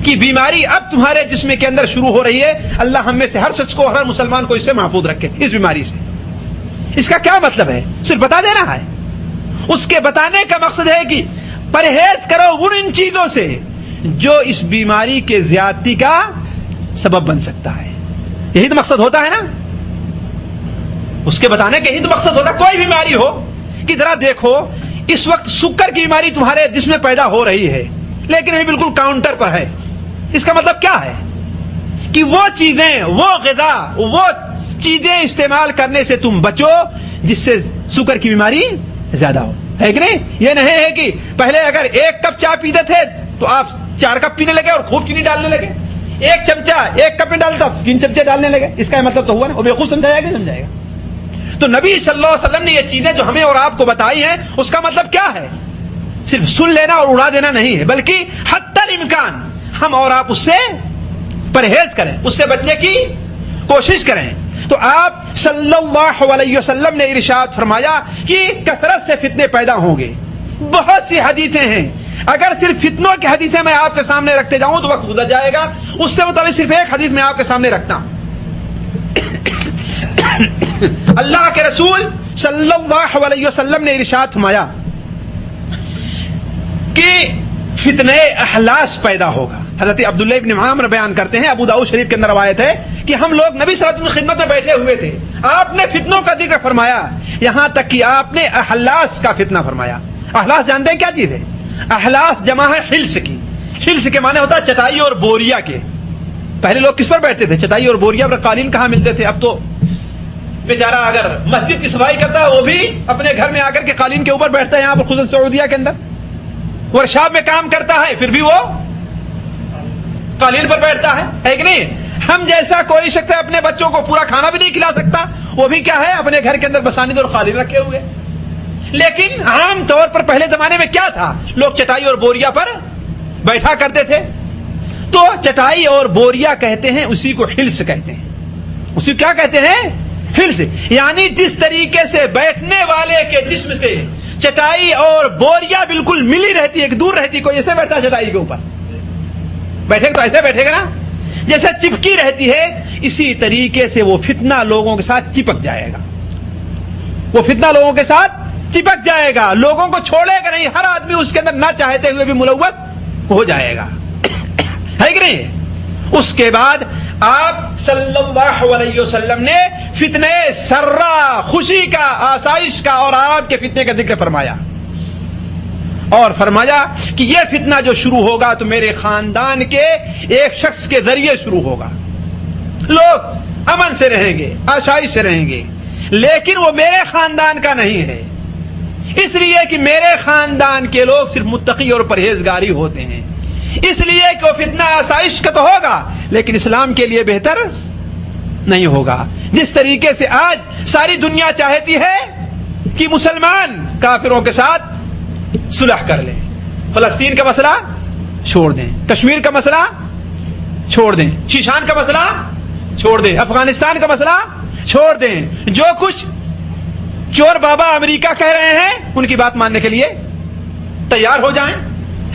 کی بیماری اب تمہارے جسم کے اندر شروع ہو رہی ہے، اللہ ہم میں سے ہر شخص کو، ہر مسلمان کو اس سے محفوظ رکھے، اس بیماری سے۔ اس کا کیا مطلب ہے؟ صرف بتا دینا ہے۔ اس کے بتانے کا مقصد ہے کہ پرہیز کرو ان چیزوں سے جو اس بیماری کے زیادتی کا سبب بن سکتا ہے۔ یہی تو مقصد ہوتا ہے نا، اس کے بتانے کا یہی تو مقصد ہوتا ہے۔ کوئی بیماری ہو کہ ذرا دیکھو، اس وقت سکر کی بیماری تمہارے جسم میں پیدا ہو رہی ہے لیکن ابھی بالکل کاؤنٹر پر ہے، اس کا مطلب کیا ہے کہ وہ چیزیں، وہ غذا، وہ چیزیں استعمال کرنے سے تم بچو جس سے سکر کی بیماری زیادہ ہو، ہے کہ نہیں؟ یہ نہیں ہے کہ پہلے اگر 1 کپ چائے پیتے تھے تو آپ 4 کپ پینے لگے اور خوب چینی ڈالنے لگے، 1 چمچہ 1 کپ میں ڈالتا 3 چمچے ڈالنے لگے، اس کا مطلب تو ہوا نا، وہ بیوقوف سمجھایا کہ سمجھائے گا؟ تو نبی صلی اللہ علیہ وسلم نے یہ چیزیں جو ہمیں اور آپ کو بتائی ہیں، اس کا مطلب کیا ہے؟ صرف سن لینا اور اڑا دینا نہیں ہے، بلکہ حتی الامکان ہم اور آپ اس سے پرہیز کریں، اس سے بچنے کی کوشش کریں۔ تو آپ صلی اللہ علیہ وسلم نے ارشاد فرمایا کہ کثرت سے فتنے پیدا ہوں گے۔ بہت سی حدیثیں ہیں، اگر صرف فتنوں کی حدیثیں میں آپ کے سامنے رکھتے جاؤں تو وقت گزر جائے گا، اس سے متعلق صرف ایک حدیث میں آپ کے سامنے رکھتا ہوں۔ اللہ کے رسول صلی اللہ علیہ وسلم نے ارشاد فرمایا کہ فتنہ احلاس پیدا ہوگا۔ حضرت عبداللہ ابن عامر بیان کرتے ہیں، ابو داؤد شریف کے اندر روایت ہے کہ ہم لوگ نبی صلی اللہ علیہ وسلم کی خدمت میں بیٹھے ہوئے تھے، آپ نے فتنوں کا ذکر فرمایا، یہاں تک کہ آپ نے احلاس کا فتنہ فرمایا۔ احلاس جانتے ہیں کیا چیز ہے؟ احلاس جمع ہے حلس کی۔ حلس کے معنی ہوتا ہے چٹائی اور بوریا کے۔ پہلے لوگ کس پر بیٹھتے تھے؟ چٹائی اور بوریا پر۔ قالین کہاں ملتے تھے؟ اب تو بیچارہ اگر مسجد کی صفائی کرتا ہے وہ بھی اپنے گھر میں آ کر کے قالین کے اوپر بیٹھتا ہے، یہاں پر خصوصاً سعودیہ کے اندر ورکشاپ میں کام کرتا ہے پھر بھی وہ قالین پر بیٹھتا ہے کہ نہیں؟ ہم جیسا کوئی شخص ہے اپنے بچوں کو پورا کھانا بھی نہیں کھلا سکتا، وہ بھی کیا ہے اپنے گھر کے اندر بساند اور قالین رکھے ہوئے۔ لیکن عام طور پر پہلے زمانے میں کیا تھا؟ لوگ چٹائی اور بوریا پر بیٹھا کرتے تھے۔ تو چٹائی اور بوریا کہتے ہیں اسی کو حلس کہتے ہیں۔ اسی کو کیا کہتے ہیں؟ حلس، یعنی جس طریقے سے بیٹھنے والے کے جسم سے چٹائی اور بوریا بالکل ملی رہتی ہے، دور رہتی، کوئی ایسے بیٹھتا ہے چٹائی کے اوپر بیٹھے تو ایسے بیٹھے گا نا، جیسے چپکی رہتی ہے، اسی طریقے سے وہ فتنہ لوگوں کے ساتھ چپک جائے گا۔ وہ فتنہ لوگوں کے ساتھ چپک جائے گا، لوگوں کو چھوڑے گا نہیں، ہر آدمی اس کے اندر نہ چاہتے ہوئے بھی ملوث ہو جائے گا، ہے کہ نہیں؟ اس کے بعد آپ صلی اللہ علیہ وسلم نے فتنہ سرا، خوشی کا، آسائش کا اور آرام کے فتنے کا ذکر فرمایا، اور فرمایا کہ یہ فتنہ جو شروع ہوگا تو میرے خاندان کے ایک شخص کے ذریعے شروع ہوگا۔ لوگ امن سے رہیں گے، آسائش سے رہیں گے، لیکن وہ میرے خاندان کا نہیں ہے، اس لیے کہ میرے خاندان کے لوگ صرف متقی اور پرہیزگاری ہوتے ہیں، اس لیے کہ وہ فتنہ آسائش کا تو ہوگا لیکن اسلام کے لیے بہتر نہیں ہوگا۔ جس طریقے سے آج ساری دنیا چاہتی ہے کہ مسلمان کافروں کے ساتھ صلح کر لیں، فلسطین کا مسئلہ چھوڑ دیں، کشمیر کا مسئلہ چھوڑ دیں، شیشان کا مسئلہ چھوڑ دیں، افغانستان کا مسئلہ چھوڑ دیں، جو کچھ چور بابا امریکہ کہہ رہے ہیں ان کی بات ماننے کے لیے تیار ہو جائیں،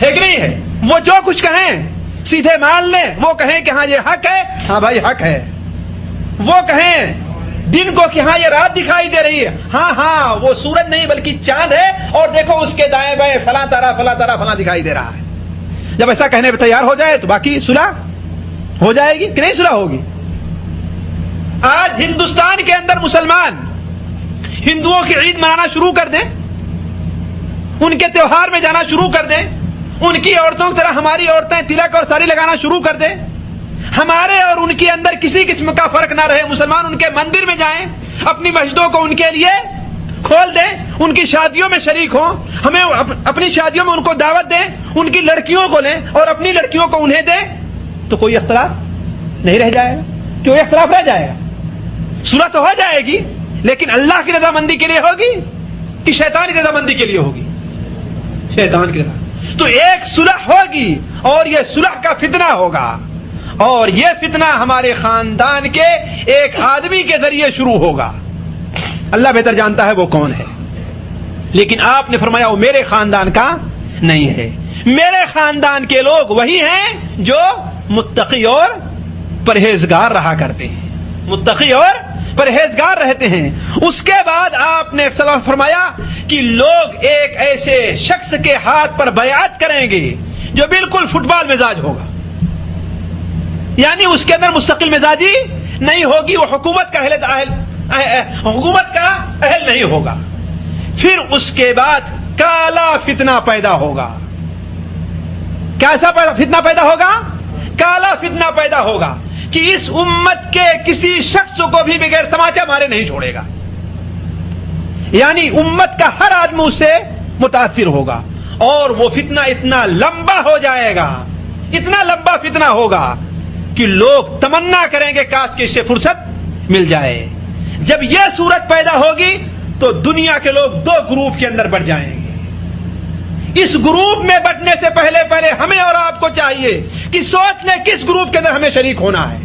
ہے کہ نہیں ہے؟ وہ جو کچھ کہیں سیدھے مان لیں، وہ کہیں کہ ہاں یہ حق ہے، ہاں بھائی حق ہے، وہ کہیں دن کو کہ ہاں یہ رات دکھائی دے رہی ہے، ہاں ہاں وہ سورج نہیں بلکہ چاند ہے، اور دیکھو اس کے دائیں بائیں فلاں تارا فلاں تارا فلاں دکھائی دے رہا ہے۔ جب ایسا کہنے پہ تیار ہو جائے تو باقی صلح ہو جائے گی کہ نہیں صلح ہوگی؟ آج ہندوستان کے اندر مسلمان ہندوؤں کی عید منانا شروع کر دیں، ان کے تیوہار میں جانا شروع کر دیں، ان کی عورتوں کی طرح ہماری عورتیں تلک اور ساری لگانا شروع کر دیں، ہمارے اور ان کے اندر کسی قسم کا فرق نہ رہے، مسلمان ان کے مندر میں جائیں، اپنی مسجدوں کو ان کے لیے کھول دیں، ان کی شادیوں میں شریک ہوں، ہمیں اپنی شادیوں میں ان کو دعوت دیں، ان کی لڑکیوں کو لیں اور اپنی لڑکیوں کو انہیں دیں، تو کوئی اختلاف نہیں رہ جائے گا۔ کیوں اختلاف رہ جائے گا؟ صلح تو ہو جائے گی لیکن اللہ کی رضامندی کے لیے ہوگی کہ شیطان کی رضامندی کے لیے ہوگی؟ شیطان کی رضا۔ تو ایک صلح ہوگی اور یہ صلح کا فتنہ ہوگا، اور یہ فتنہ ہمارے خاندان کے ایک آدمی کے ذریعے شروع ہوگا، اللہ بہتر جانتا ہے وہ کون ہے، لیکن آپ نے فرمایا وہ میرے خاندان کا نہیں ہے، میرے خاندان کے لوگ وہی ہیں جو متقی اور پرہیزگار رہا کرتے ہیں، متقی اور پرہیزگار رہتے ہیں۔ اس کے بعد آپ نے فرمایا کہ لوگ ایک ایسے شخص کے ہاتھ پر بیعت کریں گے جو بالکل فٹ بال مزاج ہوگا، یعنی اس کے اندر مستقل مزاجی نہیں ہوگی، وہ حکومت کا اہل نہیں ہوگا۔ پھر اس کے بعد کالا فتنہ پیدا ہوگا۔ کیسا فتنہ پیدا ہوگا؟ کالا فتنہ پیدا ہوگا کہ اس امت کے کسی شخص کو بھی بغیر تماچا مارے نہیں چھوڑے گا، یعنی امت کا ہر آدمی اس سے متاثر ہوگا، اور وہ فتنہ اتنا لمبا ہو جائے گا، اتنا لمبا فتنہ ہوگا کہ لوگ تمنا کریں گے کاش کہ اس سے فرصت مل جائے۔ جب یہ صورت پیدا ہوگی تو دنیا کے لوگ دو گروپ کے اندر بٹ جائیں گے۔ اس گروپ میں بٹنے سے پہلے ہمیں اور آپ کو چاہیے کہ سوچ لیں کس گروپ کے اندر ہمیں شریک ہونا ہے،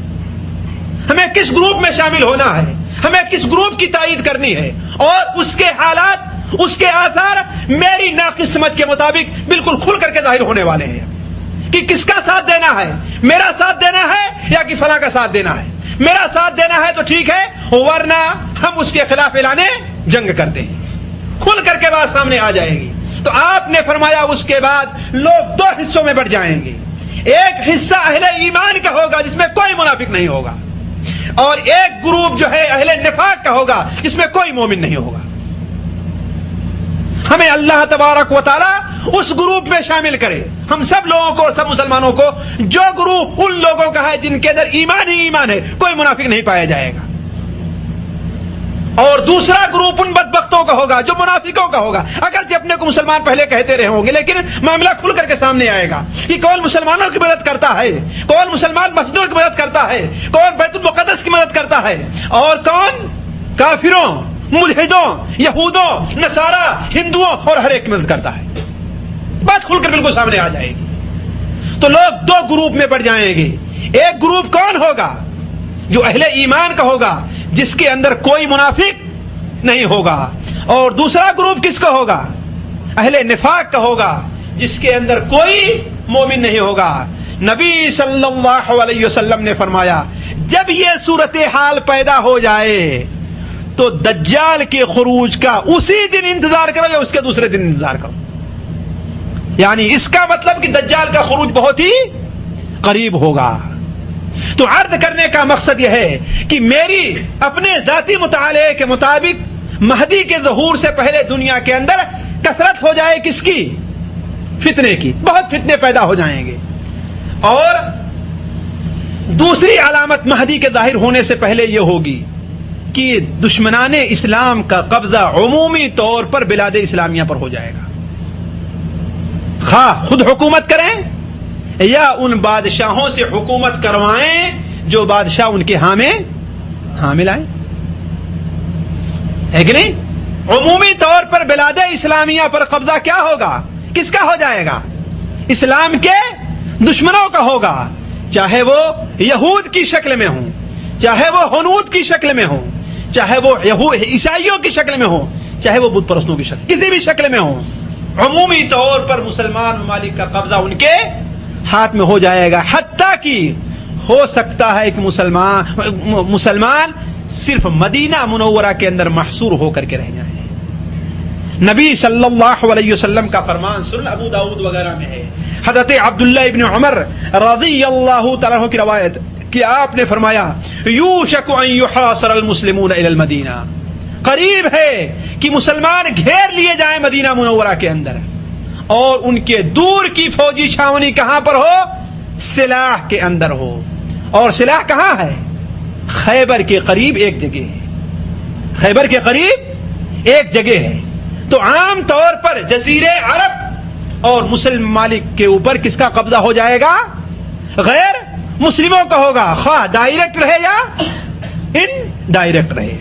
ہمیں کس گروپ میں شامل ہونا ہے، ہمیں کس گروپ کی تائید کرنی ہے، اور اس کے حالات، اس کے آثار میری ناقص سمجھ کے مطابق بالکل کھل کر کے ظاہر ہونے والے ہیں کہ کس کا ساتھ دینا ہے، میرا ساتھ دینا ہے یا کہ فلاں کا ساتھ دینا ہے۔ میرا ساتھ دینا ہے تو ٹھیک ہے، ورنہ ہم اس کے خلاف اعلان جنگ کرتے ہیں، کھل کر کے بات سامنے آ جائے گی۔ تو آپ نے فرمایا اس کے بعد لوگ دو حصوں میں بٹ جائیں گے، ایک حصہ اہل ایمان کا ہوگا جس میں کوئی منافق نہیں ہوگا، اور ایک گروپ جو ہے اہل نفاق کا ہوگا جس میں کوئی مومن نہیں ہوگا۔ ہمیں اللہ تبارک و تعالی اس گروپ میں شامل کرے، ہم سب لوگوں کو اور سب مسلمانوں کو، جو گروپ ان لوگوں کا ہے جن کے اندر ایمان ہی ایمان ہے، کوئی منافق نہیں پایا جائے گا، اور دوسرا گروپ ان بدبختوں کا ہوگا جو منافقوں کا ہوگا، اگرچہ اپنے کو مسلمان پہلے کہتے رہے ہوں گے، لیکن معاملہ کھل کر کے سامنے آئے گا کہ کون مسلمانوں کی مدد کرتا ہے، کون مسلمان مسجدوں کی مدد کرتا ہے، کون بیت المقدس کی مدد کرتا ہے، اور کون کافروں، ملحدوں، یہودوں، نصارہ، ہندوؤں اور ہر ایک کی مدد کرتا ہے۔ بات کھل کر بالکل سامنے آ جائے گی۔ تو لوگ دو گروپ میں بڑھ جائیں گے، ایک گروپ کون ہوگا؟ جو اہل ایمان کا ہوگا جس کے اندر کوئی منافق نہیں ہوگا، اور دوسرا گروپ کس کا ہوگا؟ اہل نفاق کا ہوگا جس کے اندر کوئی مومن نہیں ہوگا۔ نبی صلی اللہ علیہ وسلم نے فرمایا جب یہ صورتحال پیدا ہو جائے تو دجال کے خروج کا اسی دن انتظار کرو یا اس کے دوسرے دن انتظار کرو، یعنی اس کا مطلب کہ دجال کا خروج بہت ہی قریب ہوگا۔ تو عرض کرنے کا مقصد یہ ہے کہ میری اپنے ذاتی مطالعے کے مطابق مہدی کے ظہور سے پہلے دنیا کے اندر کثرت ہو جائے کس کی؟ فتنے کی، بہت فتنے پیدا ہو جائیں گے۔ اور دوسری علامت مہدی کے ظاہر ہونے سے پہلے یہ ہوگی کہ دشمنان اسلام کا قبضہ عمومی طور پر بلاد اسلامیہ پر ہو جائے گا، خواہ خود حکومت کریں یا ان بادشاہوں سے حکومت کروائیں جو بادشاہ ان کے حامل آئیں، ہے کہ نہیں؟ عمومی طور پر بلاد اسلامیہ پر قبضہ کیا ہوگا؟ کس کا ہو جائے گا؟ اسلام کے دشمنوں کا ہوگا، چاہے وہ یہود کی شکل میں ہوں، چاہے وہ ہنود کی شکل میں ہوں، چاہے وہ عیسائیوں کی شکل میں ہوں، چاہے وہ بت پرستوں کی شکل، کسی بھی شکل میں ہوں، عمومی طور پر مسلمان ممالک کا قبضہ ان کے ہاتھ میں ہو جائے گا، حتیٰ کہ ہو سکتا ہے کہ مسلمان صرف مدینہ منورہ کے اندر محصور ہو کر کے رہ جائیں۔ نبی صلی اللہ علیہ وسلم کا فرمان سنن ابو داؤد وغیرہ میں ہے، حضرت عبداللہ ابن عمر رضی اللہ تعالیٰ عنہ کی روایت کہ آپ نے فرمایا یوشک ان یحاصر المسلمون الی المدینہ، قریب ہے کہ مسلمان گھیر لیے جائیں مدینہ منورہ کے اندر، اور ان کے دور کی فوجی چھاونی کہاں پر ہو؟ سلاح کے اندر ہو، اور سلاح کہاں ہے؟ خیبر کے قریب ایک جگہ ہے، خیبر کے قریب ایک جگہ ہے۔ تو عام طور پر جزیرے عرب اور مسلم ممالک کے اوپر کس کا قبضہ ہو جائے گا؟ غیر مسلموں کا ہوگا، خواہ ڈائریکٹ رہے یا ان ڈائریکٹ رہے۔